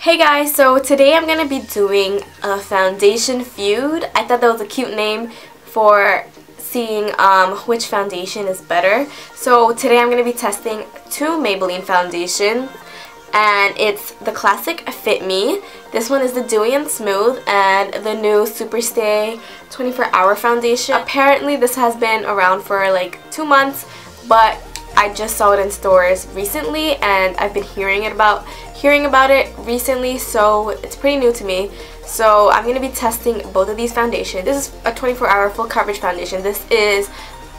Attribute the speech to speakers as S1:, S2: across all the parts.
S1: Hey guys, so today I'm going to be doing a foundation feud. I thought that was a cute name for seeing which foundation is better. So today I'm going to be testing two Maybelline foundations, and it's the classic Fit Me. This one is the Dewy and Smooth, and the new Superstay 24-hour foundation. Apparently this has been around for like 2 months, but I just saw it in stores recently and I've been hearing about it recently, so it's pretty new to me. So I'm going to be testing both of these foundations. This is a 24-hour full coverage foundation. This is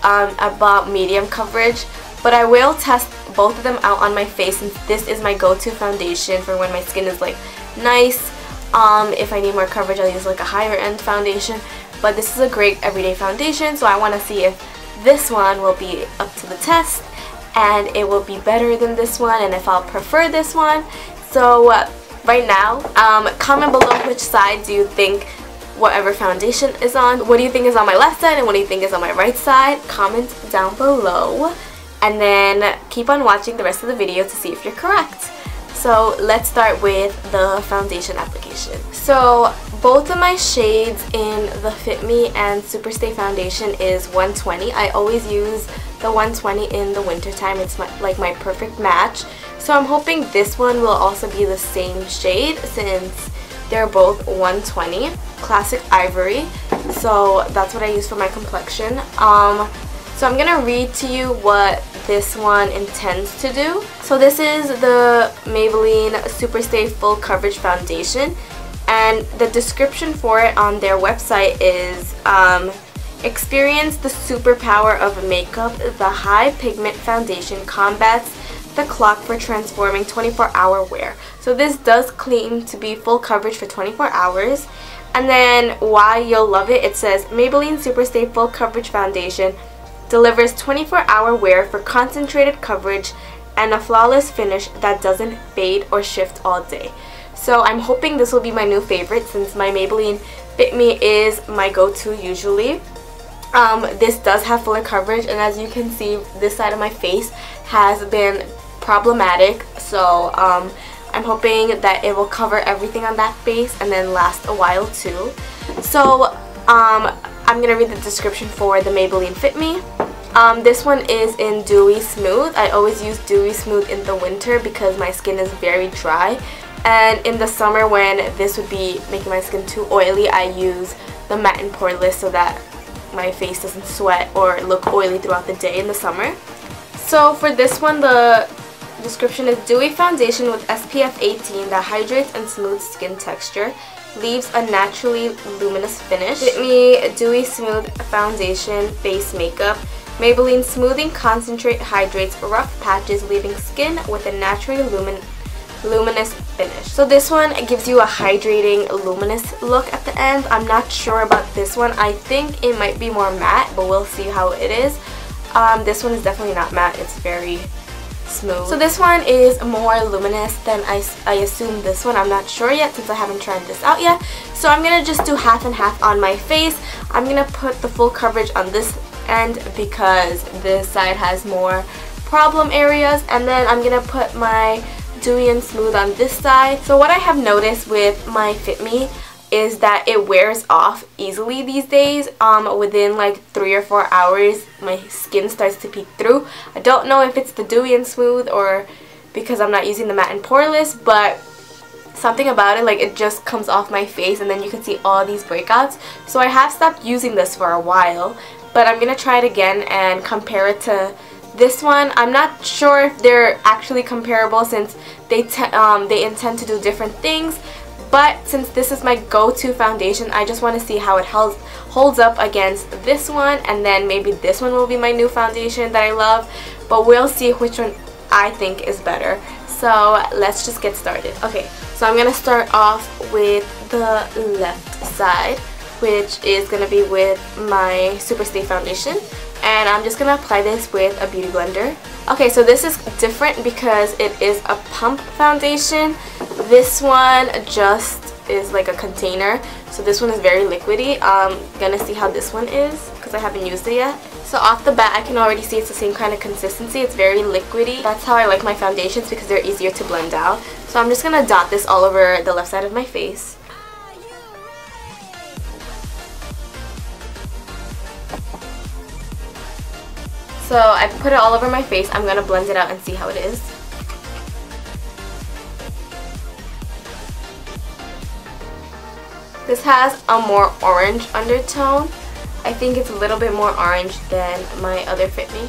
S1: about medium coverage, but I will test both of them out on my face since this is my go-to foundation for when my skin is like nice. If I need more coverage, I'll use like a higher end foundation, but this is a great everyday foundation, so I want to see if this one will be up to the test and it will be better than this one, and if I'll prefer this one. So right now, comment below which side do you think whatever foundation is on. What do you think is on my left side and what do you think is on my right side? Comment down below, and then keep on watching the rest of the video to see if you're correct. So let's start with the foundation application. So both of my shades in the Fit Me and Superstay foundation is 120. I always use the 120 in the winter time. It's like my perfect match. So I'm hoping this one will also be the same shade since they're both 120. Classic Ivory. So that's what I use for my complexion. So I'm gonna read to you what this one intends to do. So this is the Maybelline Superstay Full Coverage Foundation, and the description for it on their website is experience the superpower of makeup. The high pigment foundation combats the clock for transforming 24-hour wear. So this does claim to be full coverage for 24 hours. And then why you'll love it, it says Maybelline Superstay Full Coverage Foundation delivers 24-hour wear for concentrated coverage and a flawless finish that doesn't fade or shift all day. So I'm hoping this will be my new favorite since my Maybelline Fit Me is my go-to usually. This does have fuller coverage, and as you can see, this side of my face has been problematic. So I'm hoping that it will cover everything on that face and then last a while too. So I'm gonna read the description for the Maybelline Fit Me. This one is in Dewy Smooth. I always use Dewy Smooth in the winter because my skin is very dry, and in the summer when this would be making my skin too oily, I use the Matte and Poreless so that my face doesn't sweat or look oily throughout the day in the summer. So for this one, the description is dewy foundation with SPF 18 that hydrates and smooths skin texture, leaves a naturally luminous finish. Fit Me Dewy Smooth Foundation Base Makeup. Maybelline Smoothing Concentrate hydrates rough patches, leaving skin with a naturally luminous finish. So this one gives you a hydrating, luminous look at the end. I'm not sure about this one. I think it might be more matte, but we'll see how it is. This one is definitely not matte. It's very smooth. So this one is more luminous than I assume this one. I'm not sure yet since I haven't tried this out yet. So I'm going to just do half and half on my face. I'm going to put the full coverage on this end because this side has more problem areas, and then I'm going to put my Dewy and Smooth on this side. So what I have noticed with my Fit Me is that it wears off easily these days. Within like 3 or 4 hours my skin starts to peek through. I don't know if it's the Dewy and Smooth or because I'm not using the Matte and Poreless, but something about it, like it just comes off my face and then you can see all these breakouts. So I have stopped using this for a while, but I'm gonna try it again and compare it to this one. I'm not sure if they're actually comparable since they intend to do different things, but since this is my go-to foundation, I just want to see how it holds up against this one, and then maybe this one will be my new foundation that I love, but we'll see which one I think is better. So let's just get started. Okay, so I'm gonna start off with the left side, which is gonna be with my Superstay foundation. And I'm just going to apply this with a beauty blender. Okay, so this is different because it is a pump foundation. This one just is like a container. So this one is very liquidy. I'm going to see how this one is because I haven't used it yet. So off the bat, I can already see it's the same kind of consistency. It's very liquidy. That's how I like my foundations because they're easier to blend out. So I'm just going to dot this all over the left side of my face. So I put it all over my face. I'm going to blend it out and see how it is. This has a more orange undertone. I think it's a little bit more orange than my other Fit Me.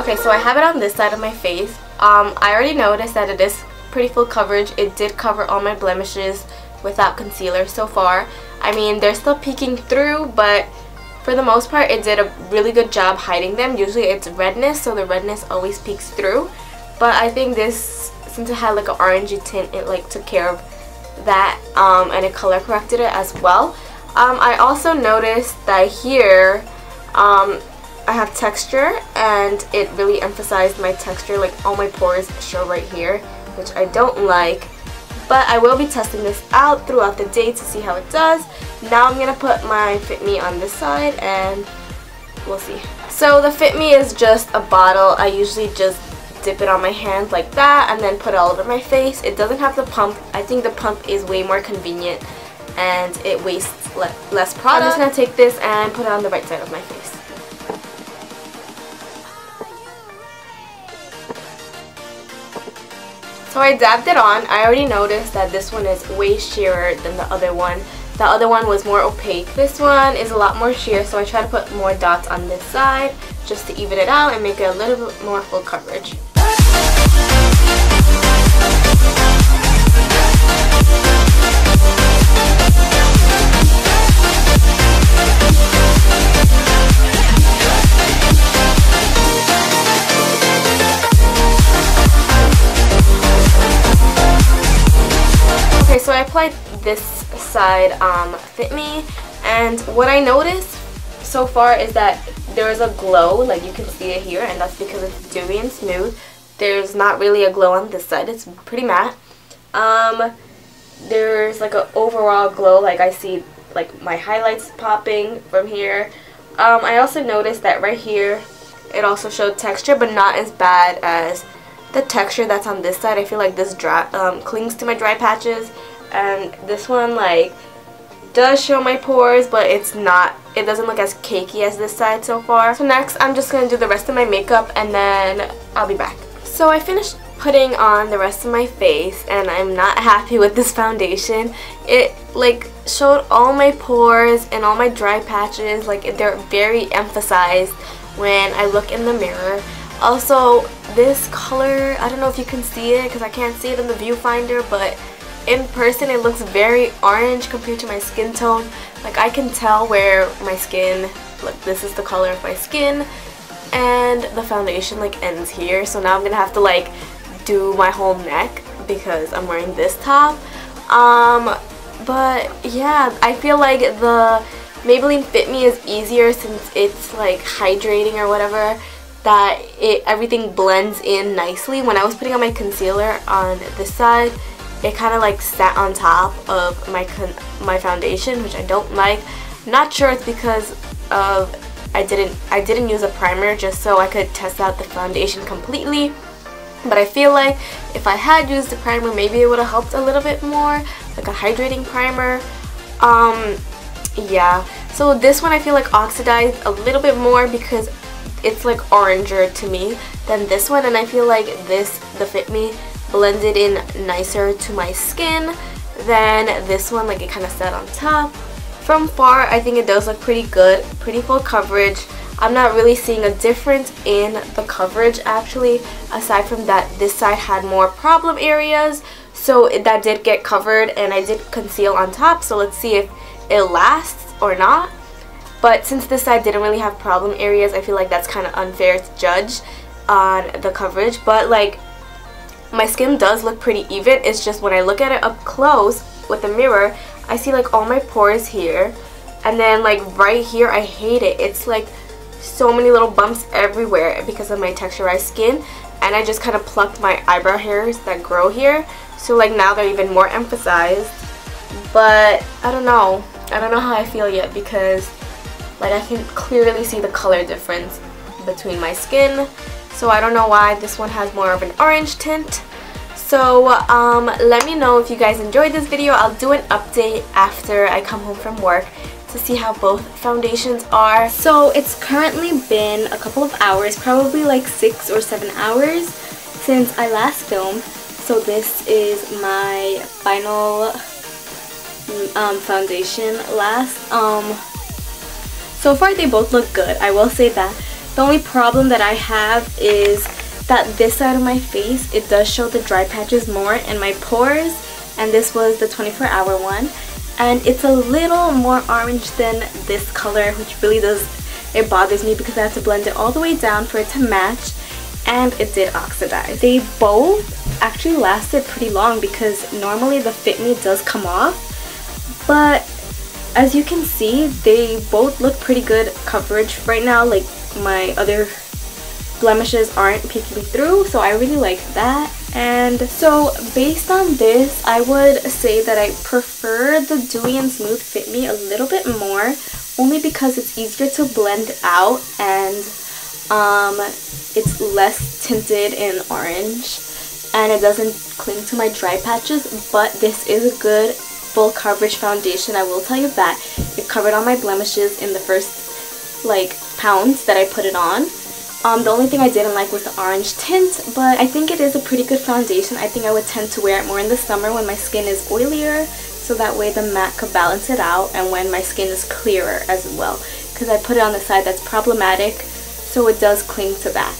S1: Okay, so I have it on this side of my face. I already noticed that it is pretty full coverage. It did cover all my blemishes without concealer so far. I mean, they're still peeking through, but for the most part, it did a really good job hiding them. Usually it's redness, so the redness always peeks through. But I think this, since it had like an orangey tint, it like took care of that, and it color corrected it as well. I also noticed that here, I have texture, and it really emphasized my texture. Like all my pores show right here, which I don't like. But I will be testing this out throughout the day to see how it does. Now I'm gonna put my Fit Me on this side and we'll see. So the Fit Me is just a bottle. I usually just dip it on my hand like that and then put it all over my face. It doesn't have the pump. I think the pump is way more convenient and it wastes less product. I'm just gonna take this and put it on the right side of my face. So I dabbed it on. I already noticed that this one is way sheerer than the other one. The other one was more opaque. This one is a lot more sheer, so I try to put more dots on this side just to even it out and make it a little bit more full coverage. Okay, so I applied this side Fit Me, and what I noticed so far is that there is a glow, like you can see it here, and that's because it's dewy and smooth. There's not really a glow on this side, it's pretty matte. There's like an overall glow, like I see like my highlights popping from here. I also noticed that right here it also showed texture, but not as bad as the texture that's on this side. I feel like this clings to my dry patches, and this one like does show my pores, but it doesn't look as cakey as this side so far. So next I'm just going to do the rest of my makeup and then I'll be back. So I finished putting on the rest of my face and I'm not happy with this foundation. It like showed all my pores and all my dry patches, like they're very emphasized when I look in the mirror. Also, this color, I don't know if you can see it because I can't see it in the viewfinder, but in person it looks very orange compared to my skin tone. Like I can tell where my skin, look, this is the color of my skin, and the foundation like ends here. So now I'm gonna have to like do my whole neck because I'm wearing this top. But yeah, I feel like the Maybelline Fit Me is easier since it's like hydrating or whatever, that everything blends in nicely. When I was putting on my concealer on this side, it kind of like sat on top of my foundation, which I don't like. Not sure it's because of I didn't use a primer just so I could test out the foundation completely. But I feel like if I had used a primer, maybe it would have helped a little bit more, like a hydrating primer. Yeah. So this one I feel like oxidized a little bit more because it's like oranger to me than this one, and I feel like the Fit Me blended in nicer to my skin than this one. Like it kind of sat on top. From far, I think it does look pretty good, pretty full coverage. I'm not really seeing a difference in the coverage actually, aside from that this side had more problem areas, so that did get covered, and I did conceal on top, so let's see if it lasts or not. But since this side didn't really have problem areas, I feel like that's kind of unfair to judge on the coverage. But like, my skin does look pretty even. It's just when I look at it up close with the mirror, I see like all my pores here, and then like right here I hate it. It's like so many little bumps everywhere because of my texturized skin, and I just kind of plucked my eyebrow hairs that grow here, so like now they're even more emphasized. But I don't know how I feel yet, because like I can clearly see the color difference between my skin. So I don't know why this one has more of an orange tint. So let me know if you guys enjoyed this video. I'll do an update after I come home from work to see how both foundations are. So it's currently been a couple of hours, probably like 6 or 7 hours since I last filmed. So this is my final foundation last. So far they both look good, I will say that. The only problem that I have is that this side of my face, it does show the dry patches more in my pores, and this was the 24-hour one, and it's a little more orange than this color, which really does, it bothers me because I have to blend it all the way down for it to match, and it did oxidize. They both actually lasted pretty long because normally the Fit Me does come off, but as you can see, they both look pretty good coverage right now. Like my other blemishes aren't peeking through, so I really like that. And so based on this, I would say that I prefer the Dewy and Smooth Fit Me a little bit more, only because it's easier to blend out, and it's less tinted in orange, and it doesn't cling to my dry patches. But this is a good full coverage foundation, I will tell you that. It covered all my blemishes in the first like pounds that I put it on. The only thing I didn't like was the orange tint, but I think it is a pretty good foundation. I think I would tend to wear it more in the summer when my skin is oilier, so that way the matte could balance it out, and when my skin is clearer as well, because I put it on the side that's problematic, so it does cling to that.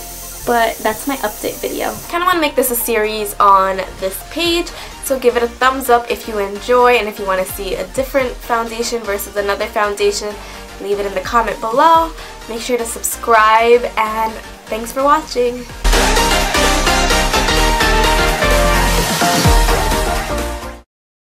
S1: But that's my update video. I kind of want to make this a series on this page, so give it a thumbs up if you enjoy, and if you want to see a different foundation versus another foundation, leave it in the comment below. Make sure to subscribe, and thanks for watching.